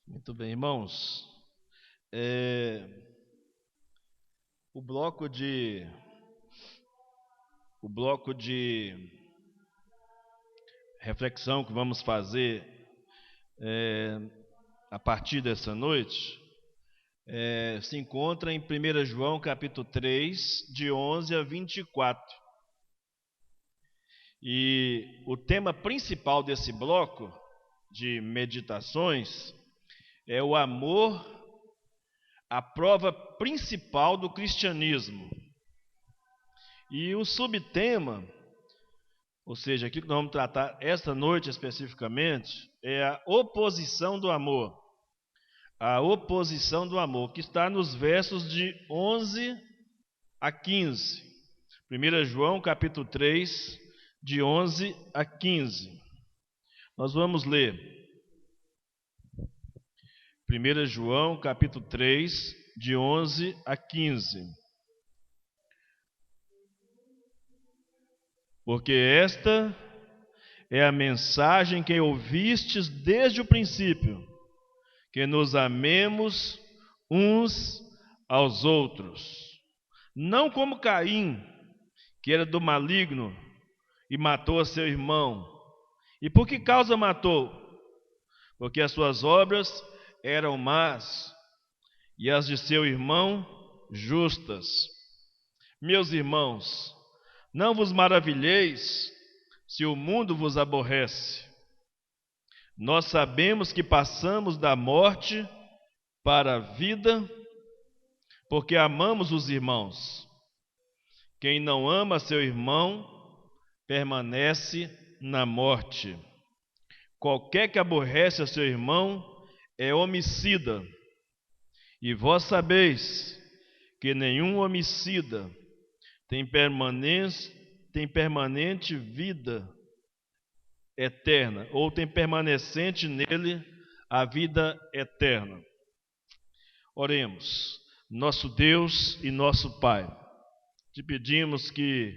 Muito bem, irmãos. É, o bloco de o bloco de reflexão que vamos fazer a partir dessa noite se encontra em 1 João capítulo 3, de 11 a 24. E o tema principal desse bloco de meditações é o amor, a prova principal do cristianismo. E o subtema, ou seja, aquilo que nós vamos tratar esta noite especificamente, é a oposição do amor. A oposição do amor, que está nos versos de 11 a 15. 1 João capítulo 3, de 11 a 15. Nós vamos ler 1 João capítulo 3, de 11 a 15. Porque esta é a mensagem que ouvistes desde o princípio, que nos amemos uns aos outros. Não como Caim, que era do maligno e matou a seu irmão. E por que causa matou? Porque as suas obras eram más e as de seu irmão justas. Meus irmãos, não vos maravilheis se o mundo vos aborrece. Nós sabemos que passamos da morte para a vida, porque amamos os irmãos. Quem não ama seu irmão permanece na morte. Qualquer que aborrece a seu irmão é homicida. E vós sabeis que nenhum homicida tem permanente vida eterna, ou tem permanecente nele a vida eterna. Oremos. Nosso Deus e nosso Pai, te pedimos que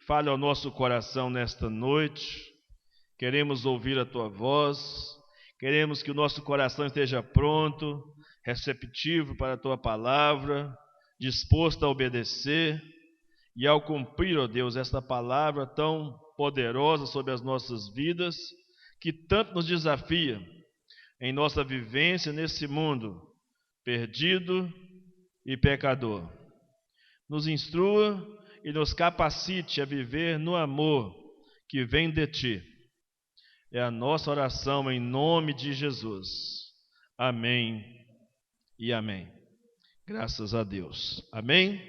fale ao nosso coração nesta noite. Queremos ouvir a tua voz, queremos que o nosso coração esteja pronto, receptivo para a tua palavra, disposto a obedecer e ao cumprir, ó Deus, esta palavra tão poderosa sobre as nossas vidas, que tanto nos desafia em nossa vivência nesse mundo perdido e pecador. Nos instrua e nos capacite a viver no amor que vem de ti. É a nossa oração em nome de Jesus. Amém e amém. Graças a Deus. Amém?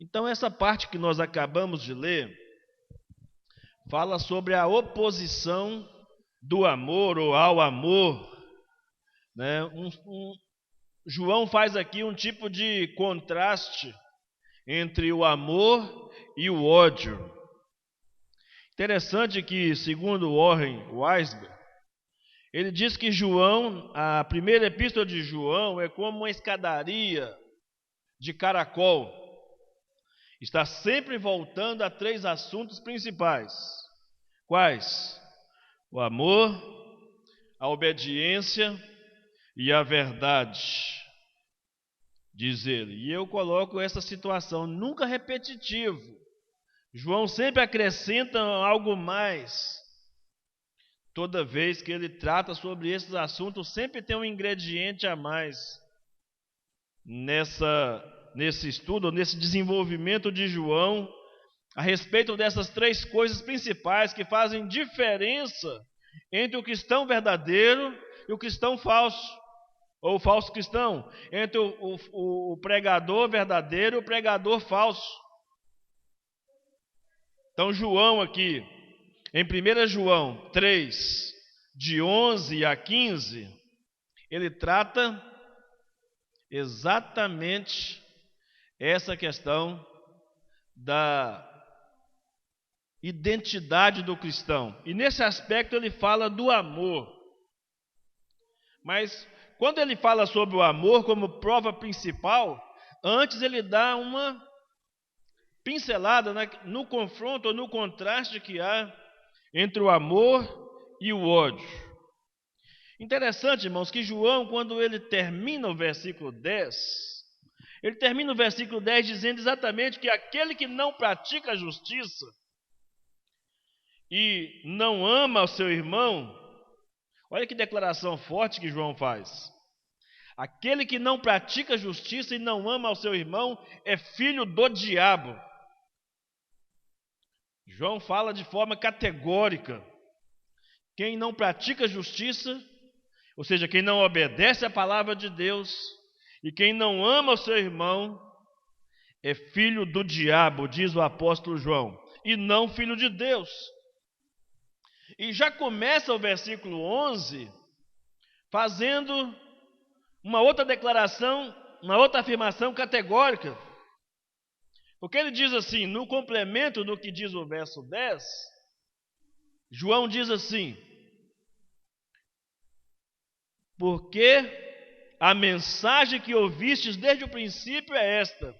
Então, essa parte que nós acabamos de ler fala sobre a oposição do amor ou ao amor, né? João faz aqui um tipo de contraste entre o amor e o ódio. Interessante que, segundo Warren Wiersbe, ele diz que João, a primeira epístola de João é como uma escadaria de caracol. Está sempre voltando a três assuntos principais. Quais? O amor, a obediência e a verdade, diz ele. E eu coloco essa situação nunca repetitivo. João sempre acrescenta algo mais. Toda vez que ele trata sobre esses assuntos, sempre tem um ingrediente a mais nesse estudo, nesse desenvolvimento de João, a respeito dessas três coisas principais que fazem diferença entre o cristão verdadeiro e o cristão falso, ou o falso cristão, entre o pregador verdadeiro e o pregador falso. Então João aqui, em 1 João 3, de 11 a 15, ele trata exatamente essa questão da identidade do cristão. E nesse aspecto ele fala do amor. Mas quando ele fala sobre o amor como prova principal, antes ele dá uma pincelada no confronto ou no contraste que há entre o amor e o ódio. Interessante, irmãos, que João, quando ele termina o versículo 10, ele termina o versículo 10 dizendo exatamente que aquele que não pratica a justiça e não ama o seu irmão, olha que declaração forte que João faz. Aquele que não pratica a justiça e não ama ao seu irmão é filho do diabo. João fala de forma categórica. Quem não pratica a justiça, ou seja, quem não obedece à palavra de Deus, e quem não ama o seu irmão, é filho do diabo, diz o apóstolo João, e não filho de Deus. E já começa o versículo 11 fazendo uma outra declaração, uma outra afirmação categórica. Porque ele diz assim, no complemento do que diz o verso 10, João diz assim: porque a mensagem que ouvistes desde o princípio é esta,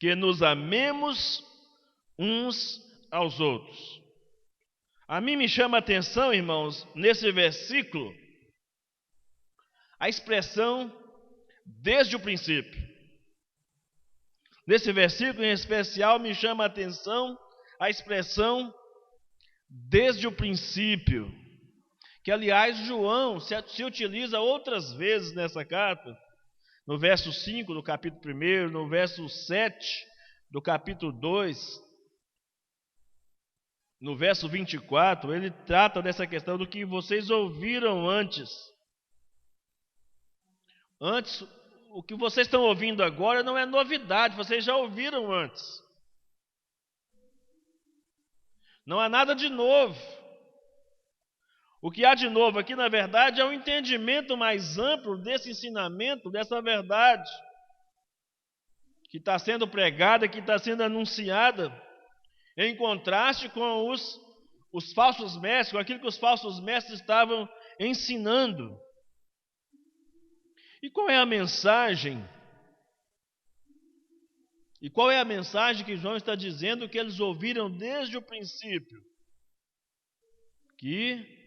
que nos amemos uns aos outros. A mim me chama a atenção, irmãos, nesse versículo, a expressão desde o princípio. Nesse versículo em especial me chama a atenção a expressão desde o princípio, que aliás João se utiliza outras vezes nessa carta, no verso 5 do capítulo 1, no verso 7 do capítulo 2, no verso 24, ele trata dessa questão do que vocês ouviram antes. Antes, o que vocês estão ouvindo agora não é novidade, vocês já ouviram antes. Não há nada de novo. O que há de novo aqui, na verdade, é um entendimento mais amplo desse ensinamento, dessa verdade, que está sendo pregada, que está sendo anunciada, em contraste com os falsos mestres, com aquilo que os falsos mestres estavam ensinando. E qual é a mensagem? E qual é a mensagem que João está dizendo que eles ouviram desde o princípio? Que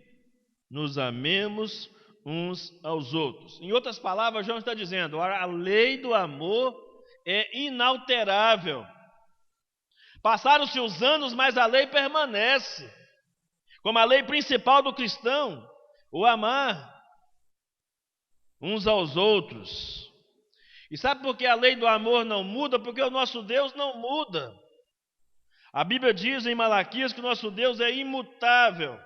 nos amemos uns aos outros. Em outras palavras, João está dizendo, a lei do amor é inalterável. Passaram-se os anos, mas a lei permanece. Como a lei principal do cristão, o amar uns aos outros. E sabe por que a lei do amor não muda? Porque o nosso Deus não muda. A Bíblia diz em Malaquias que o nosso Deus é imutável.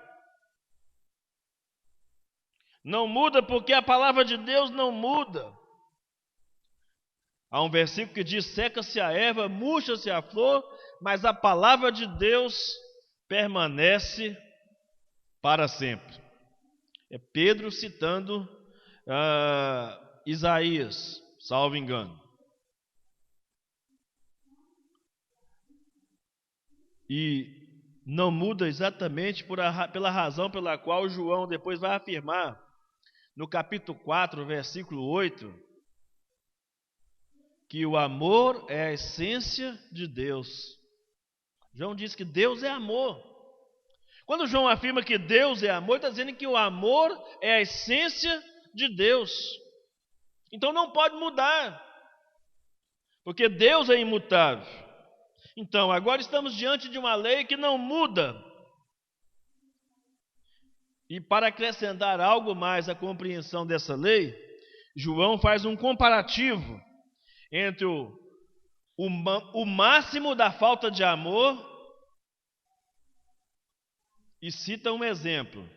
Não muda porque a palavra de Deus não muda. Há um versículo que diz, seca-se a erva, murcha-se a flor, mas a palavra de Deus permanece para sempre. É Pedro citando Isaías, salvo engano. E não muda exatamente pela razão pela qual João depois vai afirmar, no capítulo 4, versículo 8, que o amor é a essência de Deus. João diz que Deus é amor. Quando João afirma que Deus é amor, ele está dizendo que o amor é a essência de Deus. Então não pode mudar, porque Deus é imutável. Então, agora estamos diante de uma lei que não muda. E para acrescentar algo mais à compreensão dessa lei, João faz um comparativo entre o máximo da falta de amor e cita um exemplo.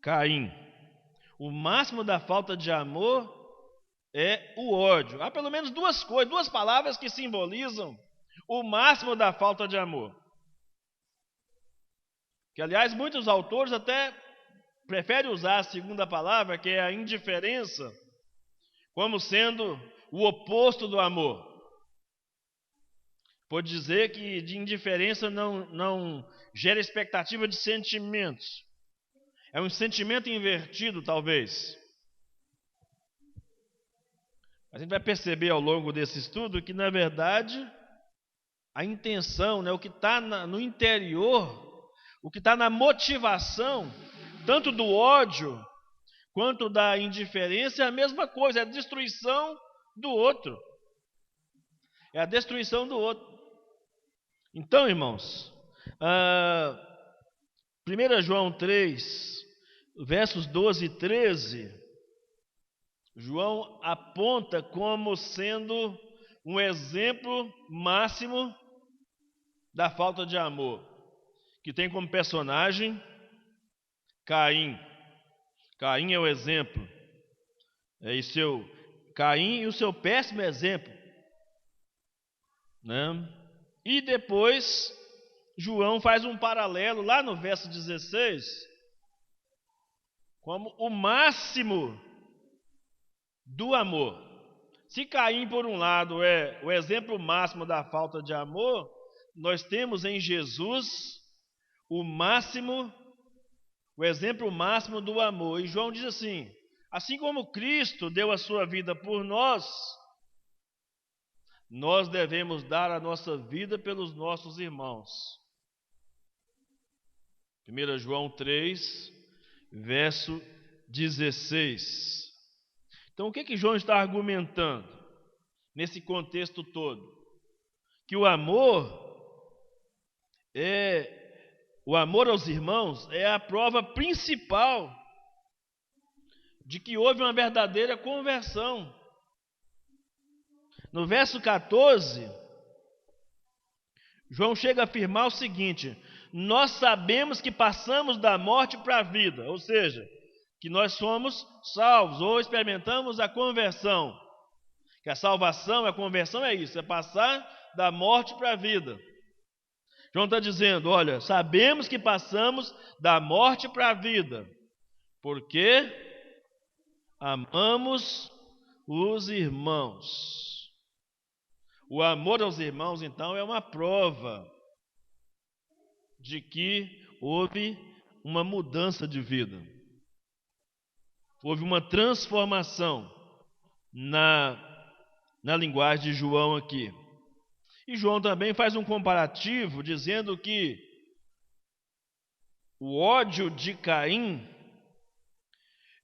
Caim. O máximo da falta de amor é o ódio. Há pelo menos duas coisas, duas palavras que simbolizam o máximo da falta de amor. Que, aliás, muitos autores até preferem usar a segunda palavra, que é a indiferença, como sendo o oposto do amor. Pode dizer que de indiferença não gera expectativa de sentimentos. É um sentimento invertido, talvez. A gente vai perceber ao longo desse estudo que, na verdade, a intenção, o que está no interior, o que está na motivação tanto do ódio quanto da indiferença é a mesma coisa, é a destruição do outro. É a destruição do outro. Então, irmãos, 1 João 3, versos 12 e 13, João aponta como sendo um exemplo máximo da falta de amor, que tem como personagem Caim. Caim é o exemplo. Caim e o seu péssimo exemplo, né? E depois João faz um paralelo lá no verso 16, como o máximo do amor. Se Caim, por um lado, é o exemplo máximo da falta de amor, nós temos em Jesus o exemplo máximo do amor. E João diz assim como Cristo deu a sua vida por nós, nós devemos dar a nossa vida pelos nossos irmãos. 1 João 3, verso 16. Então, o que João está argumentando nesse contexto todo? Que o amor aos irmãos é a prova principal de que houve uma verdadeira conversão. No verso 14, João chega a afirmar o seguinte: nós sabemos que passamos da morte para a vida, ou seja, que nós somos salvos ou experimentamos a conversão. Que a salvação, a conversão é isso, é passar da morte para a vida. João está dizendo, olha, sabemos que passamos da morte para a vida, porque amamos os irmãos. O amor aos irmãos, então, é uma prova de que houve uma mudança de vida. Houve uma transformação na linguagem de João aqui. E João também faz um comparativo dizendo que o ódio de Caim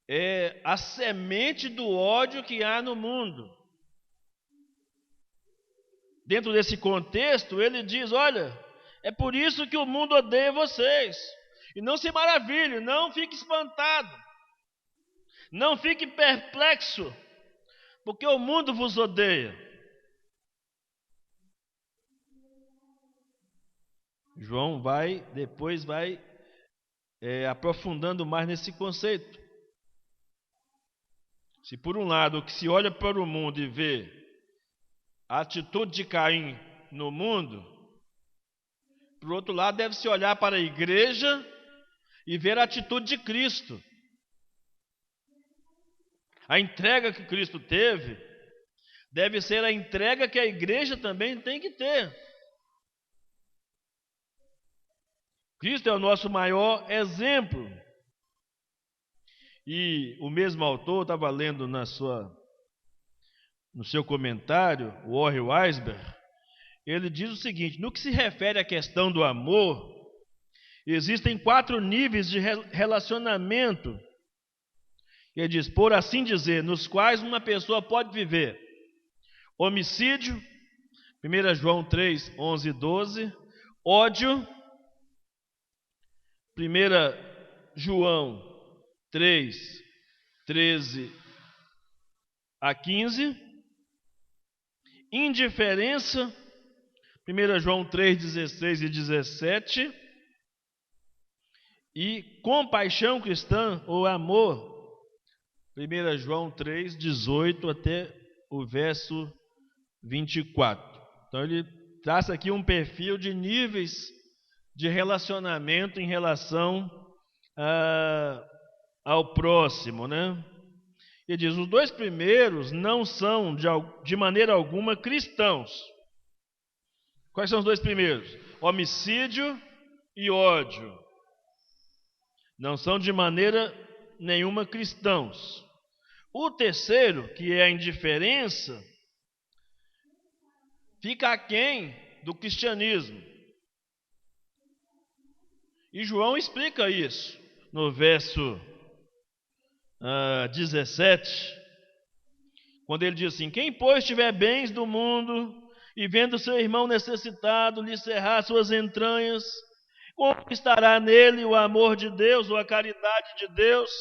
é a semente do ódio que há no mundo. Dentro desse contexto, ele diz, olha, é por isso que o mundo odeia vocês. E não se maravilhe, não fique espantado, não fique perplexo, porque o mundo vos odeia. João depois vai aprofundando mais nesse conceito. Se por um lado o que se olha para o mundo e vê a atitude de Caim no mundo, por outro lado deve-se olhar para a igreja e ver a atitude de Cristo. A entrega que Cristo teve deve ser a entrega que a igreja também tem que ter. Cristo é o nosso maior exemplo. E o mesmo autor estava lendo no seu comentário, o Warren Weisberg, ele diz o seguinte: no que se refere à questão do amor, existem 4 níveis de relacionamento, ele diz, por assim dizer, nos quais uma pessoa pode viver: homicídio, 1 João 3, 11 e 12, ódio, 1 João 3, 13 a 15, indiferença, 1 João 3, 16 e 17, e compaixão cristã ou amor, 1 João 3, 18 até o verso 24. Então ele traça aqui um perfil de níveis de relacionamento em relação ao próximo, né? Ele diz, os 2 primeiros não são de maneira alguma cristãos. Quais são os 2 primeiros? Homicídio e ódio. Não são de maneira nenhuma cristãos. O terceiro, que é a indiferença, fica aquém do cristianismo. E João explica isso. no verso 17, quando ele diz assim: quem, pois, tiver bens do mundo e vendo seu irmão necessitado lhe cerrar suas entranhas, como estará nele o amor de Deus ou a caridade de Deus?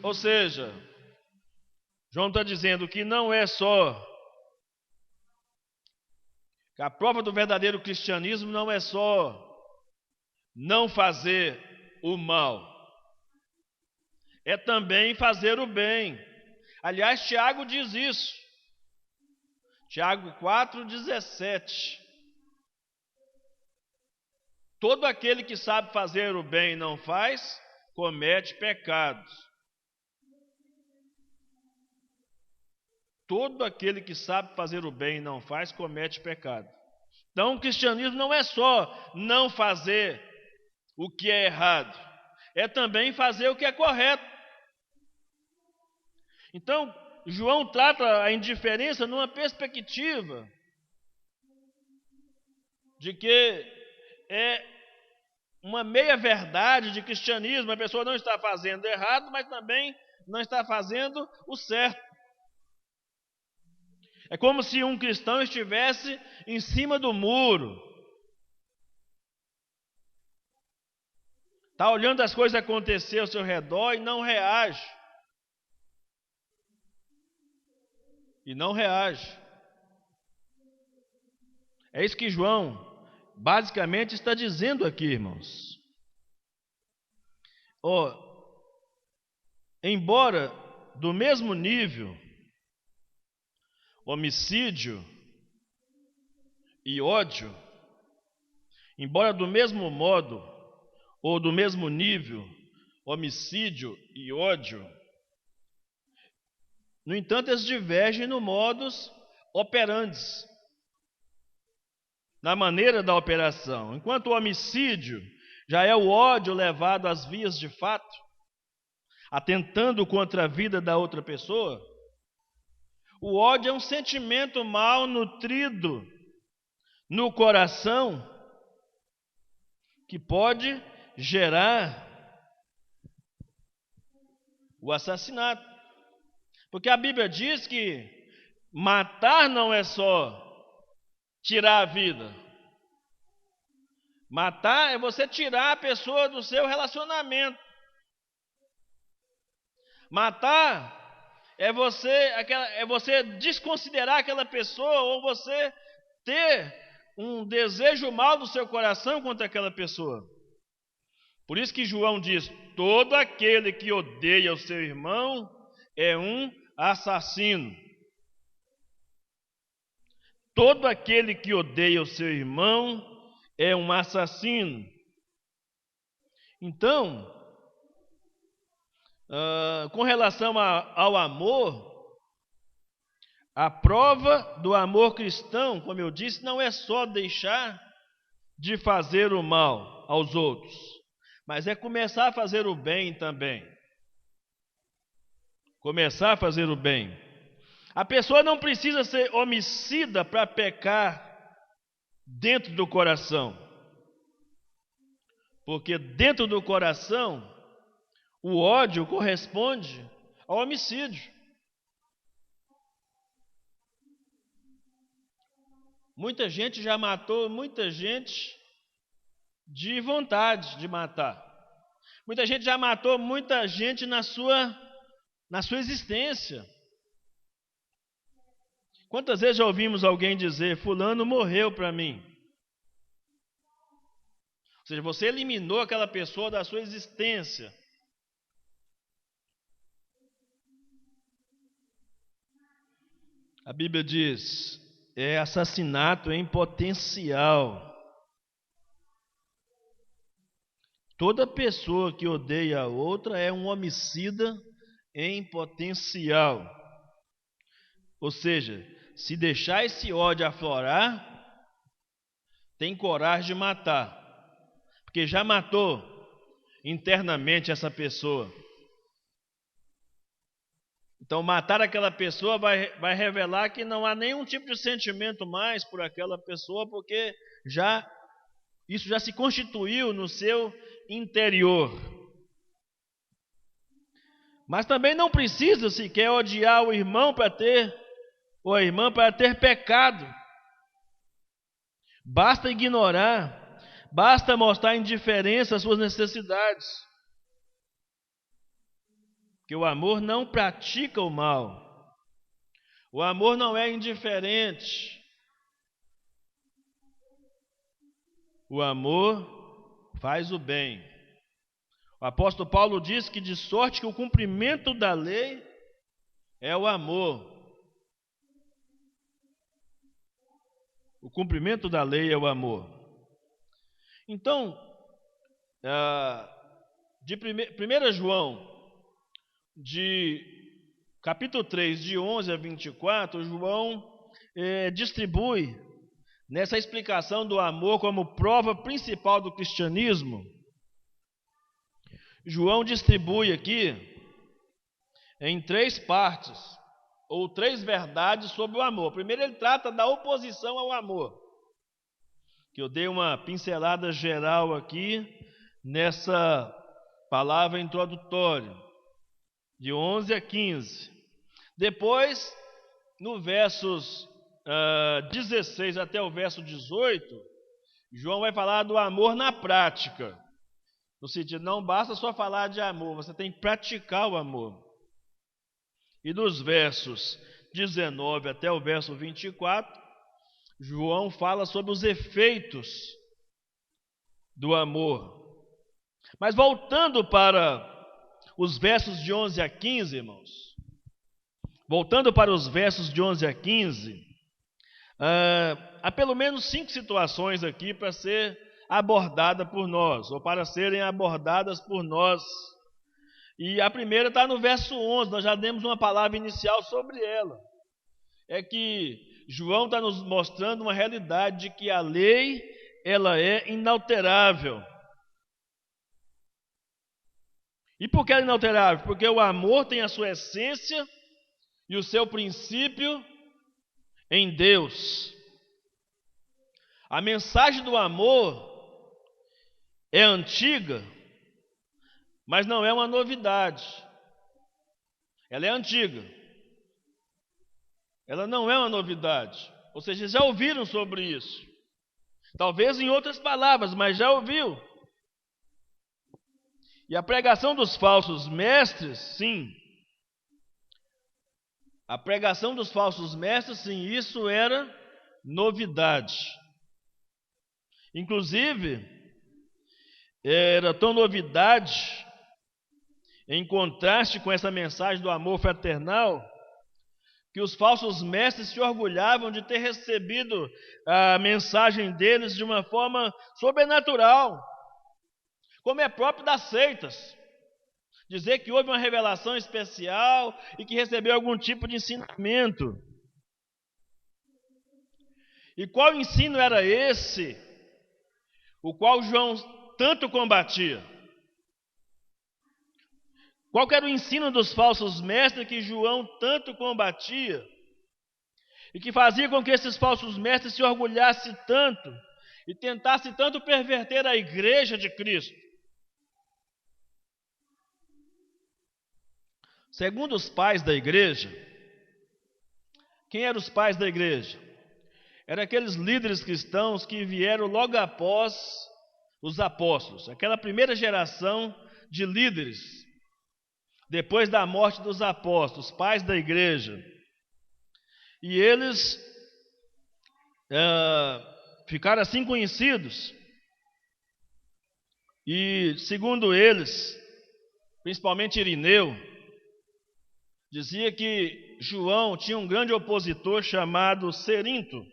Ou seja, João está dizendo que não é só, que a prova do verdadeiro cristianismo não é só não fazer o mal, é também fazer o bem. Aliás, Tiago diz isso. Tiago 4,17. Todo aquele que sabe fazer o bem e não faz, comete pecados. Todo aquele que sabe fazer o bem e não faz, comete pecado. Então, o cristianismo não é só não fazer o que é errado, é também fazer o que é correto. Então, João trata a indiferença numa perspectiva de que é uma meia-verdade de cristianismo. A pessoa não está fazendo errado, mas também não está fazendo o certo. É como se um cristão estivesse em cima do muro. Está olhando as coisas acontecer ao seu redor e não reage. E não reage. É isso que João basicamente está dizendo aqui, irmãos. Embora do mesmo nível, homicídio e ódio, embora do mesmo modo ou do mesmo nível, homicídio e ódio, no entanto, eles divergem no modus operandi, na maneira da operação. Enquanto o homicídio já é o ódio levado às vias de fato, atentando contra a vida da outra pessoa, o ódio é um sentimento mal nutrido no coração que pode gerar o assassinato. Porque a Bíblia diz que matar não é só tirar a vida. Matar é você tirar a pessoa do seu relacionamento. Matar é você desconsiderar aquela pessoa, ou você ter um desejo mal do seu coração contra aquela pessoa. Por isso que João diz: todo aquele que odeia o seu irmão é um assassino. Todo aquele que odeia o seu irmão é um assassino. Então, com relação ao amor, a prova do amor cristão, como eu disse, não é só deixar de fazer o mal aos outros, mas é começar a fazer o bem também. Começar a fazer o bem. A pessoa não precisa ser homicida para pecar dentro do coração, porque dentro do coração o ódio corresponde ao homicídio. Muita gente já matou muita gente de vontade de matar. Muita gente já matou muita gente na sua existência. Quantas vezes já ouvimos alguém dizer: fulano morreu para mim? Ou seja, você eliminou aquela pessoa da sua existência. A Bíblia diz: é assassinato em potencial. Toda pessoa que odeia a outra é um homicida em potencial. Ou seja, se deixar esse ódio aflorar, tem coragem de matar, porque já matou internamente essa pessoa. Então, matar aquela pessoa vai revelar que não há nenhum tipo de sentimento mais por aquela pessoa, porque já Isso já se constituiu no seu interior. Mas também não precisa sequer odiar o irmão ou a irmã para ter pecado. Basta ignorar, basta mostrar indiferença às suas necessidades. Porque o amor não pratica o mal. O amor não é indiferente. O amor faz o bem. O apóstolo Paulo diz que de sorte que o cumprimento da lei é o amor. O cumprimento da lei é o amor. Então, de 1 João, de capítulo 3, de 11 a 24, João distribui nessa explicação do amor como prova principal do cristianismo. João distribui aqui em 3 partes, ou 3 verdades sobre o amor. Primeiro ele trata da oposição ao amor, que eu dei uma pincelada geral aqui nessa palavra introdutória, de 11 a 15. Depois, no versos 16 até o verso 18, João vai falar do amor na prática. No sentido, não basta só falar de amor, você tem que praticar o amor. E dos versos 19 até o verso 24, João fala sobre os efeitos do amor. Mas voltando para os versos de 11 a 15, irmãos, voltando para os versos de 11 a 15, há pelo menos 5 situações aqui para ser abordada por nós, ou para serem abordadas por nós. E a primeira está no verso 11, nós já demos uma palavra inicial sobre ela. É que João está nos mostrando uma realidade de que a lei, ela é inalterável. E por que ela é inalterável? Porque o amor tem a sua essência e o seu princípio em Deus. A mensagem do amor é antiga, mas não é uma novidade. Ela é antiga. Ela não é uma novidade. Ou seja, já ouviram sobre isso. Talvez em outras palavras, mas já ouviu. E a pregação dos falsos mestres, sim. A pregação dos falsos mestres, sim, isso era novidade. Inclusive, era tão novidade, em contraste com essa mensagem do amor fraternal, que os falsos mestres se orgulhavam de ter recebido a mensagem deles de uma forma sobrenatural, como é próprio das seitas. Dizer que houve uma revelação especial e que recebeu algum tipo de ensinamento. E qual ensino era esse, o qual João tanto combatia? Qual era o ensino dos falsos mestres que João tanto combatia? E que fazia com que esses falsos mestres se orgulhassem tanto e tentassem tanto perverter a igreja de Cristo? Segundo os pais da igreja, quem eram os pais da igreja? Eram aqueles líderes cristãos que vieram logo após os apóstolos, aquela primeira geração de líderes, depois da morte dos apóstolos, pais da igreja. E eles ficaram assim conhecidos. E segundo eles, principalmente Irineu, dizia que João tinha um grande opositor chamado Cerinto.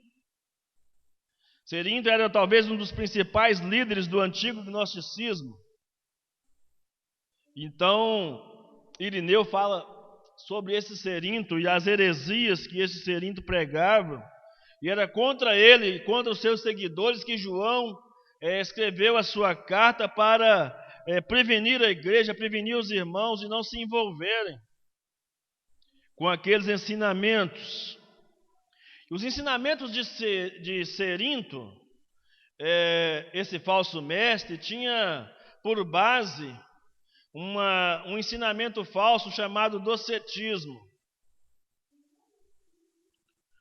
Cerinto era talvez um dos principais líderes do antigo gnosticismo. Então, Irineu fala sobre esse Cerinto e as heresias que esse Cerinto pregava, e era contra ele e contra os seus seguidores que João escreveu a sua carta para prevenir a igreja, prevenir os irmãos e não se envolverem com aqueles ensinamentos. Os ensinamentos de Cerinto esse falso mestre tinha por base um ensinamento falso chamado docetismo.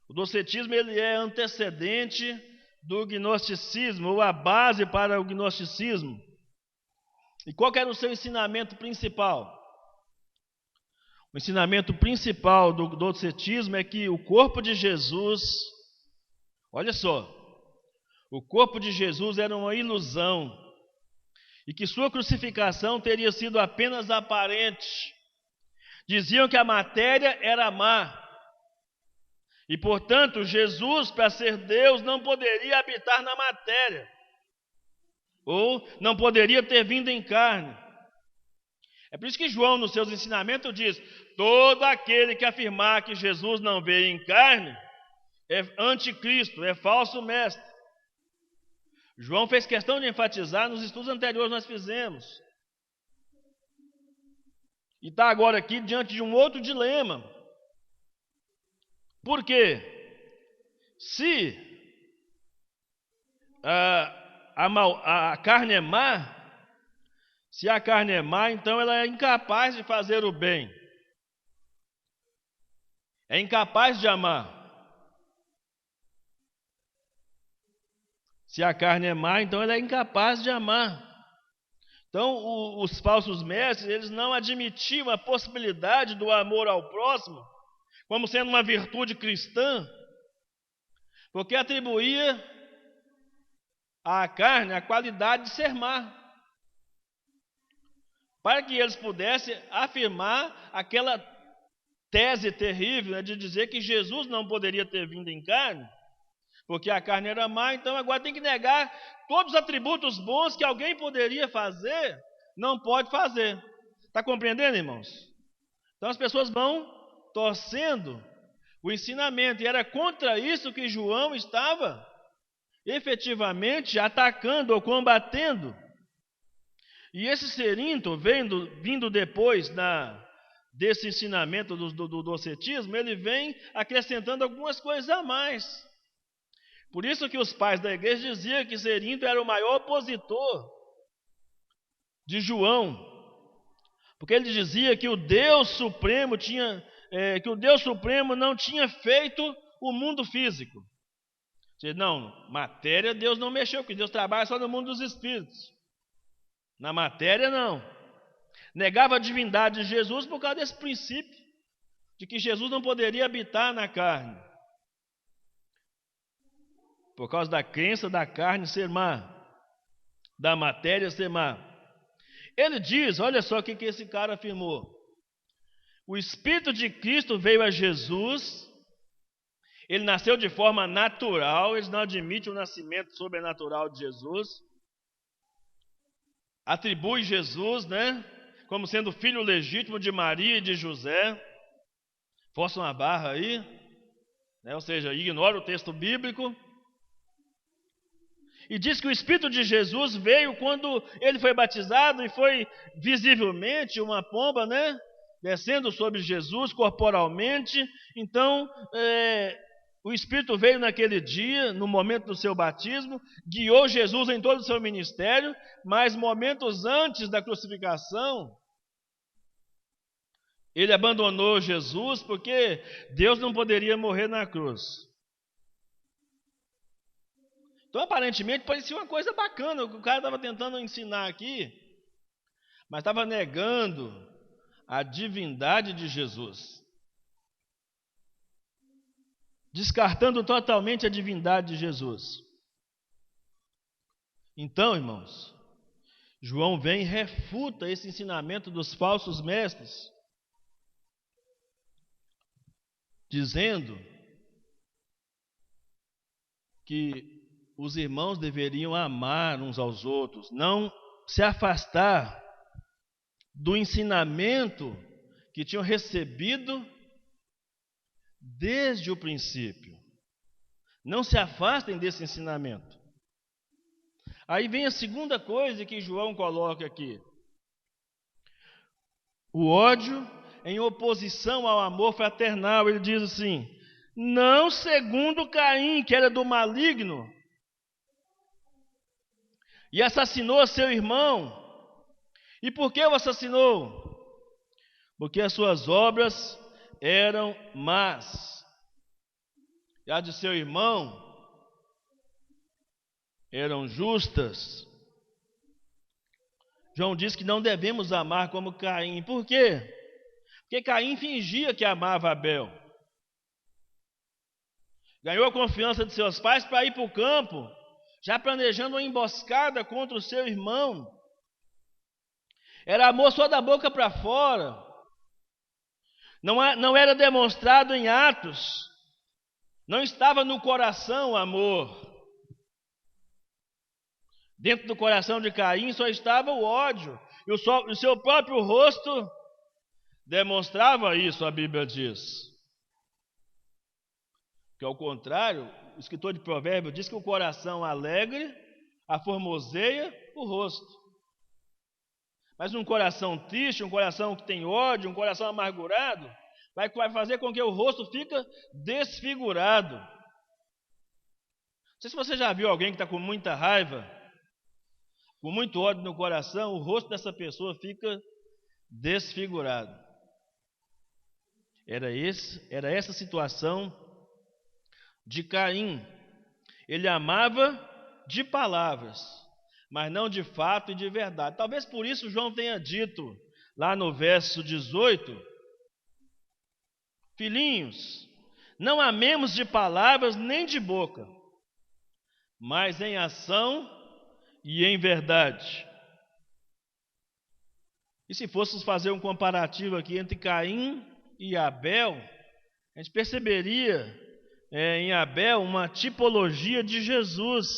O docetismo ele é antecedente do gnosticismo, ou a base para o gnosticismo. E qual que era o seu ensinamento principal? O ensinamento principal do docetismo é que o corpo de Jesus, olha só, o corpo de Jesus era uma ilusão e que sua crucificação teria sido apenas aparente. Diziam que a matéria era má e, portanto, Jesus, para ser Deus, não poderia habitar na matéria ou não poderia ter vindo em carne. É por isso que João, nos seus ensinamentos, diz: todo aquele que afirmar que Jesus não veio em carne é anticristo, é falso mestre. João fez questão de enfatizar nos estudos anteriores que nós fizemos. E está agora aqui diante de um outro dilema. Por quê? Se a carne é má, se a carne é má, então ela é incapaz de fazer o bem. É incapaz de amar. Se a carne é má, então ela é incapaz de amar. Então, os falsos mestres, eles não admitiam a possibilidade do amor ao próximo como sendo uma virtude cristã, porque atribuía à carne a qualidade de ser má, para que eles pudessem afirmar aquela tese terrível, né, de dizer que Jesus não poderia ter vindo em carne, porque a carne era má, então agora tem que negar todos os atributos bons que alguém poderia fazer, não pode fazer. Está compreendendo, irmãos? Então as pessoas vão torcendo o ensinamento, e era contra isso que João estava efetivamente atacando ou combatendo. E esse Cerinto, vindo depois desse ensinamento do docetismo, ele vem acrescentando algumas coisas a mais. Por isso que os pais da igreja diziam que Cerinto era o maior opositor de João, porque ele dizia que o Deus Supremo não tinha feito o mundo físico. Não, matéria Deus não mexeu, porque Deus trabalha só no mundo dos espíritos. Na matéria não. Negava a divindade de Jesus por causa desse princípio de que Jesus não poderia habitar na carne, por causa da crença da carne ser má, da matéria ser má. Ele diz, olha só o que esse cara afirmou: o Espírito de Cristo veio a Jesus, ele nasceu de forma natural, eles não admitem o nascimento sobrenatural de Jesus, atribui Jesus, como sendo filho legítimo de Maria e de José, força uma barra aí, ou seja, ignora o texto bíblico, e diz que o Espírito de Jesus veio quando ele foi batizado e foi visivelmente uma pomba, descendo sobre Jesus corporalmente. Então, o Espírito veio naquele dia, no momento do seu batismo, guiou Jesus em todo o seu ministério, mas momentos antes da crucificação, ele abandonou Jesus, porque Deus não poderia morrer na cruz. Então, aparentemente, parecia uma coisa bacana o que o cara estava tentando ensinar aqui, mas estava negando a divindade de Jesus, descartando totalmente a divindade de Jesus. Então, irmãos, João vem e refuta esse ensinamento dos falsos mestres, dizendo que os irmãos deveriam amar uns aos outros, não se afastar do ensinamento que tinham recebido desde o princípio. Não se afastem desse ensinamento. Aí vem a segunda coisa que João coloca aqui: o ódio em oposição ao amor fraternal. Ele diz assim: não segundo Caim, que era do maligno, e assassinou seu irmão. E por que o assassinou? Porque as suas obras eram más, e as de seu irmão eram justas. João diz que não devemos amar como Caim. Por quê? Porque Caim fingia que amava Abel. Ganhou a confiança de seus pais para ir para o campo, já planejando uma emboscada contra o seu irmão. Era amor só da boca para fora. Não era demonstrado em atos. Não estava no coração amor. Dentro do coração de Caim só estava o ódio. E o seu próprio rosto demonstrava isso, a Bíblia diz. Que ao contrário, o escritor de Provérbios diz que o coração alegre aformoseia o rosto. Mas um coração triste, um coração que tem ódio, um coração amargurado, vai fazer com que o rosto fique desfigurado. Não sei se você já viu alguém que está com muita raiva, com muito ódio no coração, o rosto dessa pessoa fica desfigurado. Era essa situação de Caim. Ele amava de palavras, mas não de fato e de verdade. Talvez por isso João tenha dito, lá no verso 18, filhinhos, não amemos de palavras nem de boca, mas em ação e em verdade. E se fôssemos fazer um comparativo aqui entre Caim e Abel, a gente perceberia em Abel uma tipologia de Jesus.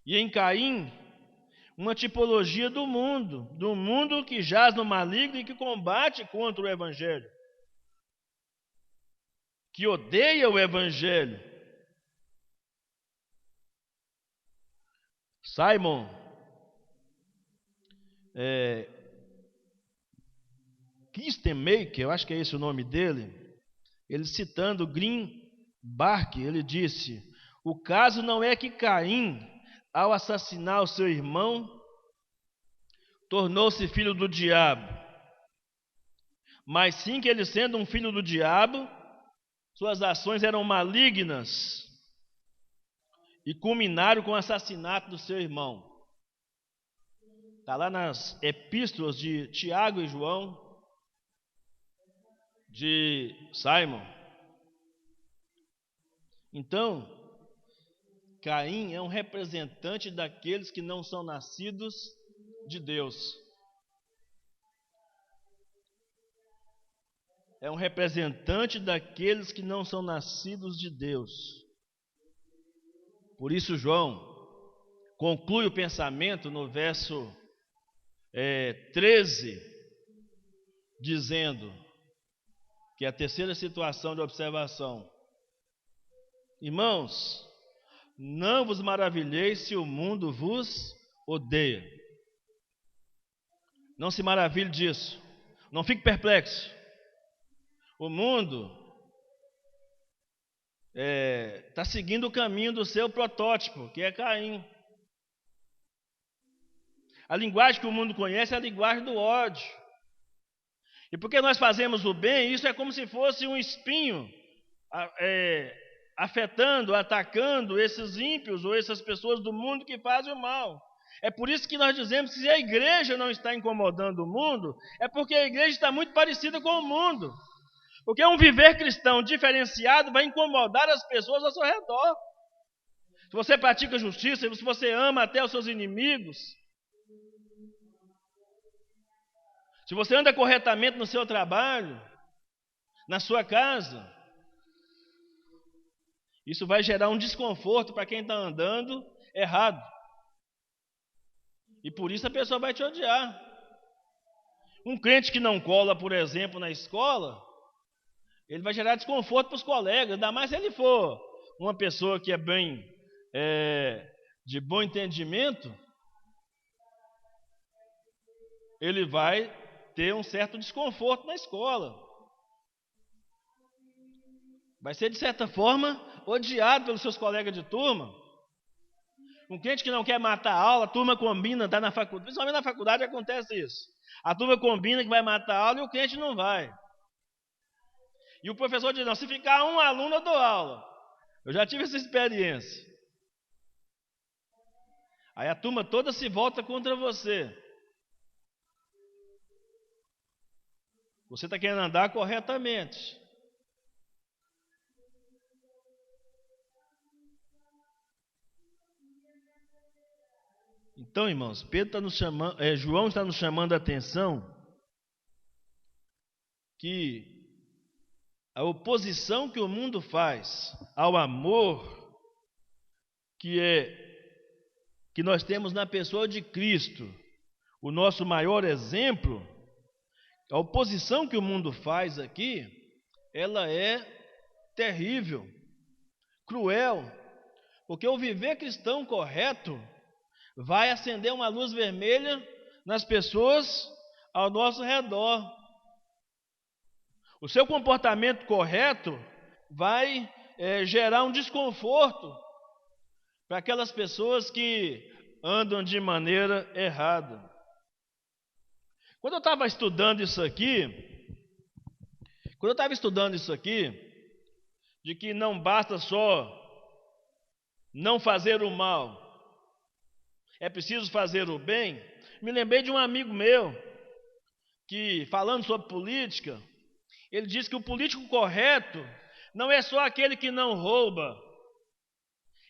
E em Caim, uma tipologia do mundo que jaz no maligno e que combate contra o Evangelho, que odeia o Evangelho. Simon Kistemaker, eu acho que é esse o nome dele, ele citando Greenback, ele disse: o caso não é que Caim, ao assassinar o seu irmão, tornou-se filho do diabo, mas sim que ele, sendo um filho do diabo, suas ações eram malignas e culminaram com o assassinato do seu irmão. Está lá nas epístolas de Tiago e João, de Simon. Então, Caim é um representante daqueles que não são nascidos de Deus. É um representante daqueles que não são nascidos de Deus. Por isso João conclui o pensamento no verso 13, dizendo que a terceira situação de observação: irmãos, não vos maravilheis se o mundo vos odeia. Não se maravilhe disso. Não fique perplexo. O mundo está seguindo o caminho do seu protótipo, que é Caim. A linguagem que o mundo conhece é a linguagem do ódio. E porque nós fazemos o bem, isso é como se fosse um espinho afetando, atacando esses ímpios ou essas pessoas do mundo que fazem o mal. É por isso que nós dizemos que se a igreja não está incomodando o mundo, é porque a igreja está muito parecida com o mundo. Porque um viver cristão diferenciado vai incomodar as pessoas ao seu redor. Se você pratica justiça, se você ama até os seus inimigos, se você anda corretamente no seu trabalho, na sua casa, isso vai gerar um desconforto para quem está andando errado. E por isso a pessoa vai te odiar. Um crente que não cola, por exemplo, na escola, ele vai gerar desconforto para os colegas, ainda mais se ele for uma pessoa que é bem de bom entendimento, ele vai ter um certo desconforto na escola. Vai ser, de certa forma, odiado pelos seus colegas de turma. Um crente que não quer matar a aula, a turma combina, está na faculdade. Principalmente na faculdade acontece isso. A turma combina que vai matar a aula e o crente não vai. E o professor diz, não, se ficar um aluno eu dou aula. Eu já tive essa experiência. Aí a turma toda se volta contra você. Você está querendo andar corretamente. Então, irmãos, João está nos chamando a atenção que a oposição que o mundo faz ao amor que nós temos na pessoa de Cristo, o nosso maior exemplo, a oposição que o mundo faz aqui, ela é terrível, cruel, porque o viver cristão correto vai acender uma luz vermelha nas pessoas ao nosso redor. O seu comportamento correto vai gerar um desconforto para aquelas pessoas que andam de maneira errada. Quando eu estava estudando isso aqui, de que não basta só não fazer o mal, é preciso fazer o bem, me lembrei de um amigo meu que, falando sobre política, ele disse que o político correto não é só aquele que não rouba,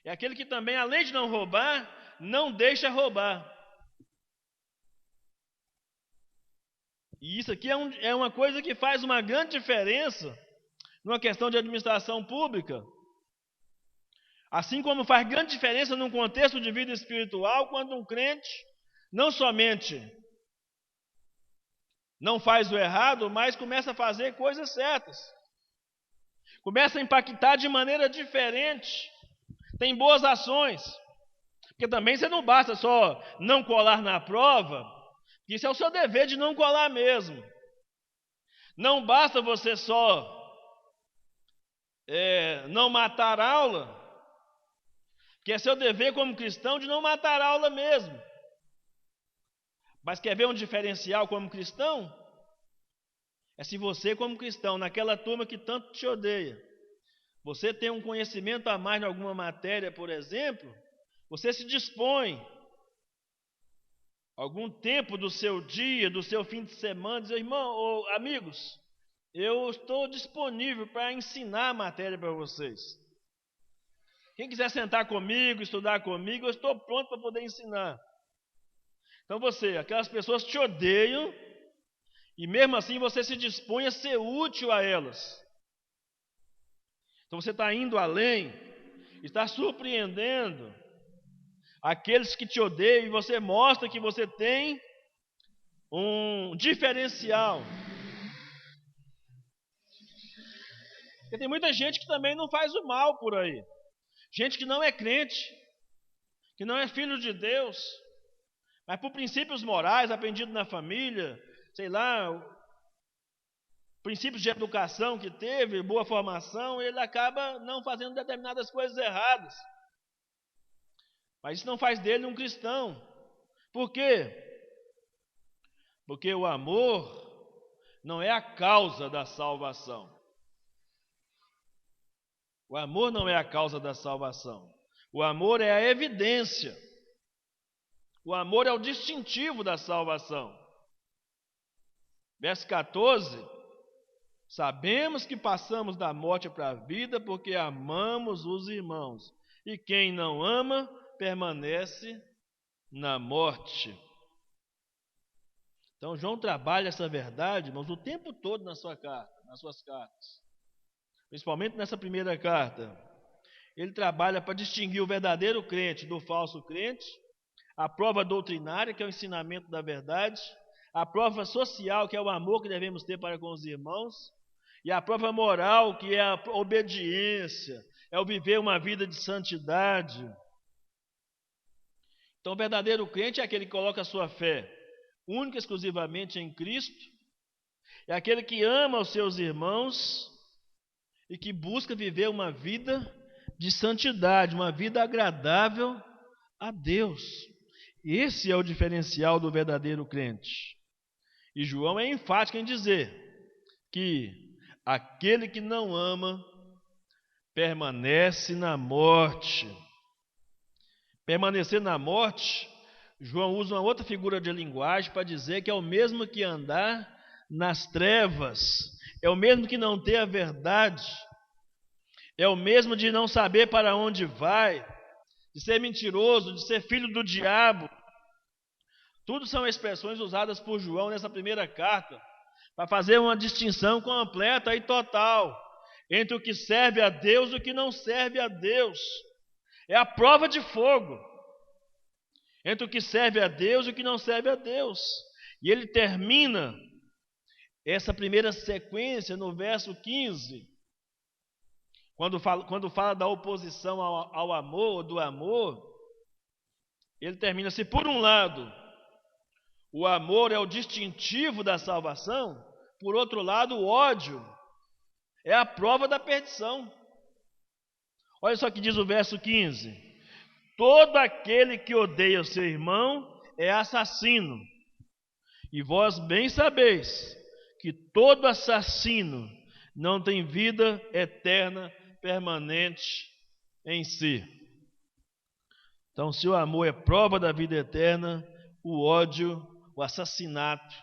é aquele que também, além de não roubar, não deixa roubar. E isso aqui é uma coisa que faz uma grande diferença numa questão de administração pública. Assim como faz grande diferença num contexto de vida espiritual, quando um crente não somente não faz o errado, mas começa a fazer coisas certas. Começa a impactar de maneira diferente. Tem boas ações. Porque também você não basta só não colar na prova, isso é o seu dever de não colar mesmo. Não basta você só não matar aula, que é seu dever como cristão de não matar aula mesmo. Mas quer ver um diferencial como cristão? É se você como cristão, naquela turma que tanto te odeia, você tem um conhecimento a mais em alguma matéria, por exemplo, você se dispõe algum tempo do seu dia, do seu fim de semana, dizer, irmão ou amigos, eu estou disponível para ensinar a matéria para vocês. Quem quiser sentar comigo, estudar comigo, eu estou pronto para poder ensinar. Então aquelas pessoas te odeiam, e mesmo assim você se dispõe a ser útil a elas. Então você está indo além, está surpreendendo aqueles que te odeiam, e você mostra que você tem um diferencial. Porque tem muita gente que também não faz o mal por aí. Gente que não é crente, que não é filho de Deus, mas por princípios morais aprendidos na família, sei lá, princípios de educação que teve, boa formação, ele acaba não fazendo determinadas coisas erradas. Mas isso não faz dele um cristão. Por quê? Porque o amor não é a causa da salvação. O amor não é a causa da salvação. O amor é a evidência. O amor é o distintivo da salvação. Verso 14. Sabemos que passamos da morte para a vida porque amamos os irmãos. E quem não ama, permanece na morte. Então João trabalha essa verdade, irmãos, o tempo todo nas suas cartas. Principalmente nessa primeira carta. Ele trabalha para distinguir o verdadeiro crente do falso crente, a prova doutrinária, que é o ensinamento da verdade, a prova social, que é o amor que devemos ter para com os irmãos, e a prova moral, que é a obediência, é o viver uma vida de santidade. Então o verdadeiro crente é aquele que coloca a sua fé única e exclusivamente em Cristo, é aquele que ama os seus irmãos e que busca viver uma vida de santidade, uma vida agradável a Deus. Esse é o diferencial do verdadeiro crente. E João é enfático em dizer que aquele que não ama permanece na morte. Permanecer na morte, João usa uma outra figura de linguagem para dizer que é o mesmo que andar nas trevas, é o mesmo que não ter a verdade, é o mesmo de não saber para onde vai, de ser mentiroso, de ser filho do diabo. Tudo são expressões usadas por João nessa primeira carta, para fazer uma distinção completa e total entre o que serve a Deus e o que não serve a Deus. É a prova de fogo entre o que serve a Deus e o que não serve a Deus. E ele termina essa primeira sequência no verso 15, quando fala da oposição ao amor, do amor. Ele termina: se por um lado o amor é o distintivo da salvação, por outro lado o ódio é a prova da perdição. Olha só o que diz o verso 15: todo aquele que odeia o seu irmão é assassino, e vós bem sabeis que todo assassino não tem vida eterna permanente em si. Então, se o amor é prova da vida eterna, o ódio, o assassinato,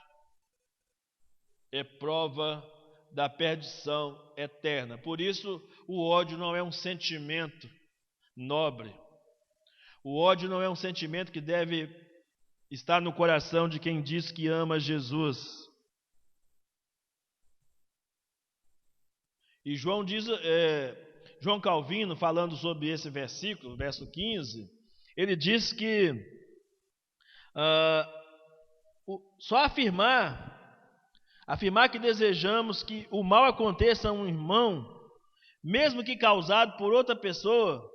é prova da perdição eterna. Por isso, o ódio não é um sentimento nobre. O ódio não é um sentimento que deve estar no coração de quem diz que ama Jesus. E João Calvino, falando sobre esse versículo, verso 15, ele diz que só afirmar que desejamos que o mal aconteça a um irmão, mesmo que causado por outra pessoa,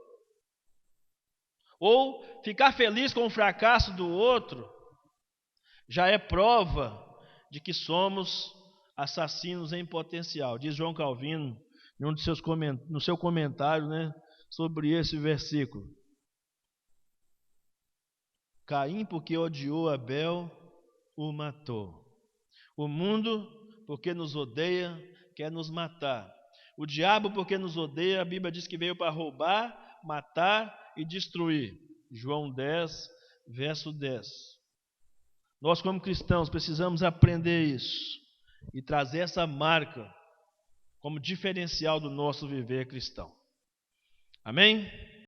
ou ficar feliz com o fracasso do outro, já é prova de que somos assassinos em potencial. Diz João Calvino no seu comentário, sobre esse versículo. Caim, porque odiou Abel, o matou. O mundo, porque nos odeia, quer nos matar. O diabo, porque nos odeia, a Bíblia diz que veio para roubar, matar e destruir. João 10, verso 10. Nós, como cristãos, precisamos aprender isso e trazer essa marca como diferencial do nosso viver cristão. Amém?